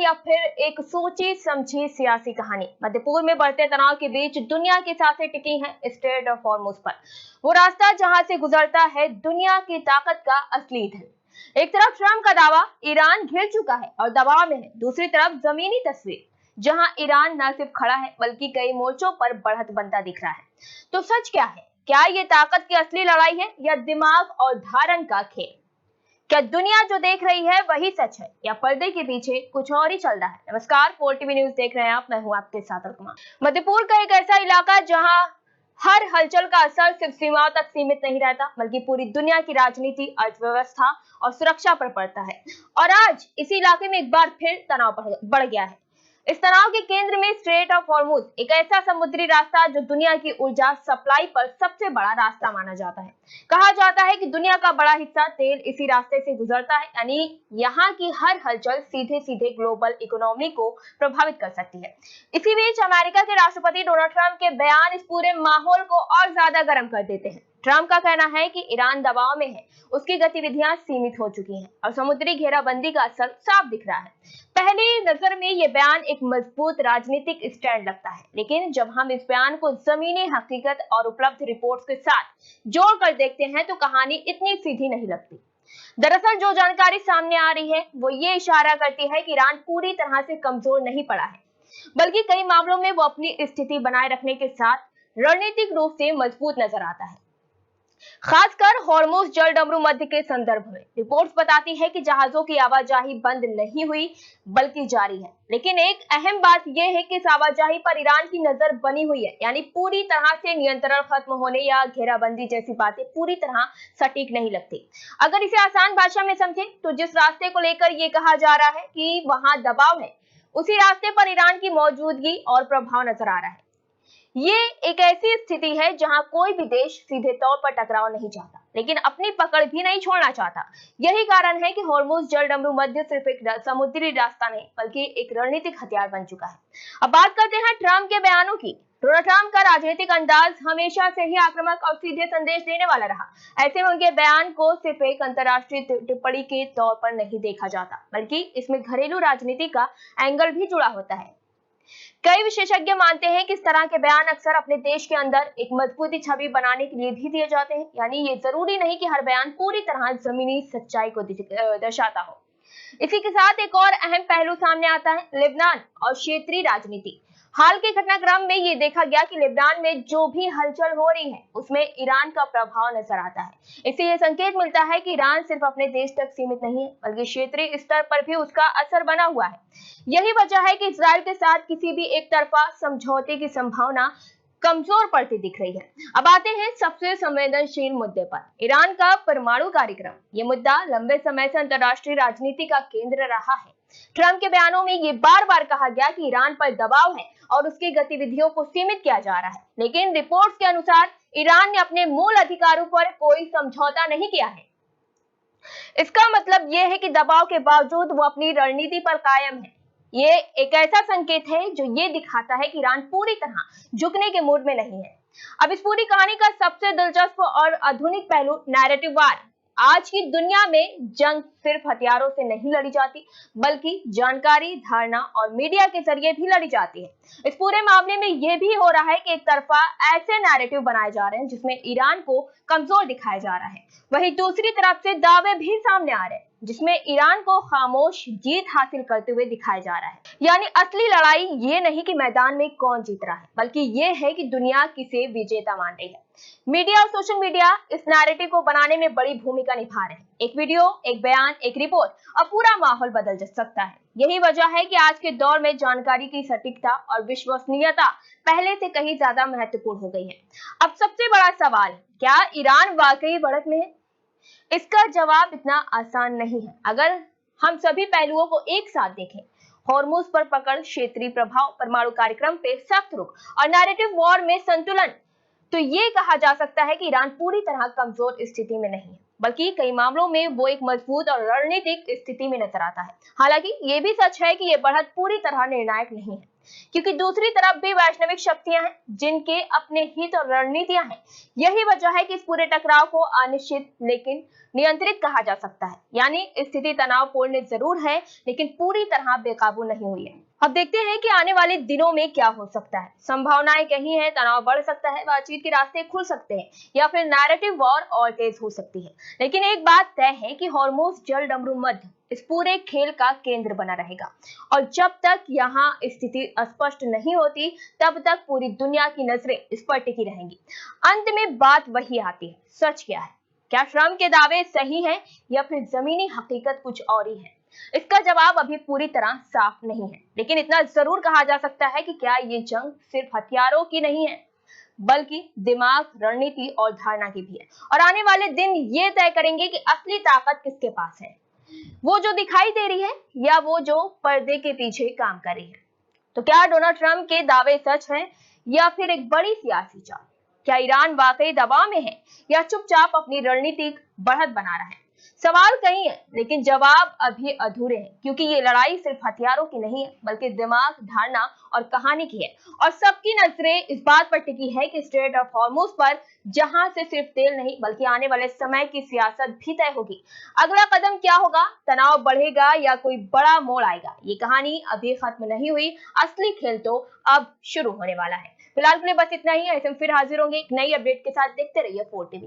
अब फिर एक सोची समझी सियासी कहानी। मध्य पूर्व में बढ़ते तनाव के बीच दुनिया की सांसें टिकी हैं स्ट्रेट ऑफ हॉर्मुज पर। वो रास्ता जहां से गुजरता है दुनिया की ताकत का असली ईंधन। एक तरफ ट्रंप का दावा, ईरान घिर चुका है और दबाव में है। दूसरी तरफ जमीनी तस्वीर, जहां ईरान न सिर्फ खड़ा है बल्कि कई मोर्चों पर बढ़त बनता दिख रहा है। तो सच क्या है? क्या ये ताकत की असली लड़ाई है या दिमाग और धारण का खेल? क्या दुनिया जो देख रही है वही सच है या पर्दे के पीछे कुछ और ही चल रहा है? नमस्कार, 4 टीवी न्यूज देख रहे हैं आप। मैं हूं आपके साथ अलकुमार। मध्यपुर का एक ऐसा इलाका जहां हर हलचल का असर सिर्फ सीमाओं तक सीमित नहीं रहता बल्कि पूरी दुनिया की राजनीति, अर्थव्यवस्था और सुरक्षा पर पड़ता है। और आज इसी इलाके में एक बार फिर तनाव बढ़ गया है। इस तनाव के केंद्र में स्ट्रेट ऑफ हॉर्मुज, एक ऐसा समुद्री रास्ता जो दुनिया की ऊर्जा सप्लाई पर सबसे बड़ा रास्ता माना जाता है। कहा जाता है कि दुनिया का बड़ा हिस्सा तेल इसी रास्ते से गुजरता है, यानी यहाँ की हर हलचल सीधे सीधे ग्लोबल इकोनॉमी को प्रभावित कर सकती है। इसी बीच अमेरिका के राष्ट्रपति डोनाल्ड ट्रंप के बयान इस पूरे माहौल को और ज्यादा गर्म कर देते हैं। ट्रंप का कहना है कि ईरान दबाव में है, उसकी गतिविधियां सीमित हो चुकी हैं और समुद्री घेराबंदी का असर साफ दिख रहा है। पहली नजर में यह बयान एक मजबूत राजनीतिक स्टैंड लगता है, लेकिन जब हम इस बयान को जमीनी हकीकत और उपलब्ध रिपोर्ट्स के साथ जोड़कर देखते हैं तो कहानी इतनी सीधी नहीं लगती। दरअसल जो जानकारी सामने आ रही है वो ये इशारा करती है कि ईरान पूरी तरह से कमजोर नहीं पड़ा है, बल्कि कई मामलों में वो अपनी स्थिति बनाए रखने के साथ रणनीतिक रूप से मजबूत नजर आता है। खासकर हॉर्मुज जलडमरू मध्य के संदर्भ में रिपोर्ट्स बताती है कि जहाजों की आवाजाही बंद नहीं हुई बल्कि जारी है। लेकिन एक अहम बात यह है कि इस आवाजाही पर ईरान की नजर बनी हुई है, यानी पूरी तरह से नियंत्रण खत्म होने या घेराबंदी जैसी बातें पूरी तरह सटीक नहीं लगती। अगर इसे आसान भाषा में समझें तो जिस रास्ते को लेकर यह कहा जा रहा है कि वहां दबाव है, उसी रास्ते पर ईरान की मौजूदगी और प्रभाव नजर आ रहा है। ये एक ऐसी स्थिति है जहां कोई भी देश सीधे तौर पर टकराव नहीं चाहता, लेकिन अपनी पकड़ भी नहीं छोड़ना चाहता। यही कारण है कि हॉर्मुज जलडमरू मध्य सिर्फ एक समुद्री रास्ता नहीं बल्कि एक रणनीतिक हथियार बन चुका है। अब बात करते हैं ट्रंप के बयानों की। डोनाल्ड ट्रंप का राजनीतिक अंदाज हमेशा से ही आक्रामक और सीधे संदेश देने वाला रहा। ऐसे में उनके बयान को सिर्फ एक अंतर्राष्ट्रीय टिप्पणी के तौर पर नहीं देखा जाता, बल्कि इसमें घरेलू राजनीति का एंगल भी जुड़ा होता है। कई विशेषज्ञ मानते हैं कि इस तरह के बयान अक्सर अपने देश के अंदर एक मजबूती छवि बनाने के लिए भी दिए जाते हैं, यानी ये जरूरी नहीं कि हर बयान पूरी तरह जमीनी सच्चाई को दर्शाता हो। इसी के साथ एक और अहम पहलू सामने आता है, लेबनान और क्षेत्रीय राजनीति। हाल के घटनाक्रम में ये देखा गया कि लेबनान में जो भी हलचल हो रही है उसमें ईरान का प्रभाव नजर आता है। इससे ये संकेत मिलता है कि ईरान सिर्फ अपने देश तक सीमित नहीं है बल्कि क्षेत्रीय स्तर पर भी उसका असर बना हुआ है। यही वजह है कि इजराइल के साथ किसी भी एक तरफा समझौते की संभावना कमजोर पड़ती दिख रही है। अब आते हैं सबसे संवेदनशील मुद्दे पर, ईरान का परमाणु कार्यक्रम। ये मुद्दा लंबे समय से अंतर्राष्ट्रीय राजनीति का केंद्र रहा है। ट्रंप के बयानों में ये बार बार कहा गया कि ईरान पर दबाव है और उसकी गतिविधियों को सीमित किया जा रहा है, लेकिन रिपोर्ट्स के अनुसार ईरान ने अपने मूल अधिकारों पर कोई समझौता नहीं किया है। इसका मतलब यह है कि दबाव के बावजूद वो अपनी रणनीति पर कायम है। ये एक ऐसा संकेत है जो ये दिखाता है कि ईरान पूरी तरह झुकने के मूड में नहीं है। अब इस पूरी कहानी का सबसे दिलचस्प और आधुनिक पहलू नैरेटिव वार। आज की दुनिया में जंग सिर्फ हथियारों से नहीं लड़ी जाती बल्कि जानकारी, धारणा और मीडिया के जरिए भी लड़ी जाती है। इस पूरे मामले में यह भी हो रहा है कि एक तरफा ऐसे नैरेटिव बनाए जा रहे हैं जिसमें ईरान को कमजोर दिखाया जा रहा है, वहीं दूसरी तरफ से दावे भी सामने आ रहे हैं जिसमें ईरान को खामोश जीत हासिल करते हुए दिखाया जा रहा है। यानी असली लड़ाई ये नहीं कि मैदान में कौन जीत रहा है, बल्कि ये है कि दुनिया किसे विजेता मान रही है। मीडिया और सोशल मीडिया इस नैरेटिव को बनाने में बड़ी भूमिका निभा रहे हैं। एक वीडियो, एक बयान, एक रिपोर्ट और पूरा माहौल बदल सकता है। यही वजह है कि आज के दौर में जानकारी की सटीकता और विश्वसनीयता पहले से कहीं ज्यादा महत्वपूर्ण हो गई है। अब सबसे बड़ा सवाल, क्या ईरान वाकई बढ़त में है? इसका जवाब इतना आसान नहीं है। अगर हम सभी पहलुओं को एक साथ देखें, हॉर्मुज पर पकड़, क्षेत्रीय प्रभाव, परमाणु कार्यक्रम पे सख्त रुख और नैरेटिव वॉर में संतुलन, तो ये कहा जा सकता है कि ईरान पूरी तरह कमजोर स्थिति में नहीं है, बल्कि कई मामलों में वो एक मजबूत और रणनीतिक स्थिति में नजर आता है। हालांकि ये भी सच है कि ये बढ़त पूरी तरह निर्णायक नहीं है। क्योंकि दूसरी तरफ भी वैश्विक शक्तियां हैं जिनके अपने हित और रणनीतियां हैं। यही वजह है कि इस पूरे टकराव को अनिश्चित लेकिन नियंत्रित कहा जा सकता है। यानी स्थिति तनावपूर्ण जरूर है लेकिन पूरी तरह बेकाबू नहीं हुई है। अब देखते हैं कि आने वाले दिनों में क्या हो सकता है। संभावनाएं कहीं हैं, तनाव बढ़ सकता है, बातचीत के रास्ते खुल सकते हैं या फिर नैरेटिव वॉर और तेज हो सकती है। लेकिन एक बात तय है कि हॉर्मुज़ जल डमरू मध्य इस पूरे खेल का केंद्र बना रहेगा और जब तक यहाँ स्थिति स्पष्ट नहीं होती तब तक पूरी दुनिया की नजरें इस पर टिकी रहेंगी। अंत में बात वही आती है, सच क्या है? क्या ट्रंप के दावे सही हैं या फिर जमीनी हकीकत कुछ और ही है? इसका जवाब अभी पूरी तरह साफ नहीं है, लेकिन इतना जरूर कहा जा सकता है कि क्या ये जंग सिर्फ हथियारों की नहीं है बल्कि दिमाग, रणनीति और धारणा की भी है। और आने वाले दिन ये तय करेंगे कि असली ताकत किसके पास है, वो जो दिखाई दे रही है या वो जो पर्दे के पीछे काम कर रही है। तो क्या डोनाल्ड ट्रंप के दावे सच हैं या फिर एक बड़ी सियासी चाल? क्या ईरान वाकई दबाव में है या चुपचाप अपनी रणनीतिक बढ़त बना रहा है? सवाल कई हैं लेकिन जवाब अभी अधूरे हैं, क्योंकि ये लड़ाई सिर्फ हथियारों की नहीं है बल्कि दिमाग, धारणा और कहानी की है। और सबकी नजरें इस बात पर टिकी है कि स्ट्रेट ऑफ हॉर्मुज़ पर, जहां से सिर्फ तेल नहीं बल्कि आने वाले समय की सियासत भी तय होगी। अगला कदम क्या होगा? तनाव बढ़ेगा या कोई बड़ा मोड़ आएगा? ये कहानी अभी खत्म नहीं हुई, असली खेल तो अब शुरू होने वाला है। फिलहाल के लिए बस इतना ही है। ऐसे में फिर हाजिर होंगे एक नई अपडेट के साथ। देखते रहिए 4 टीवी।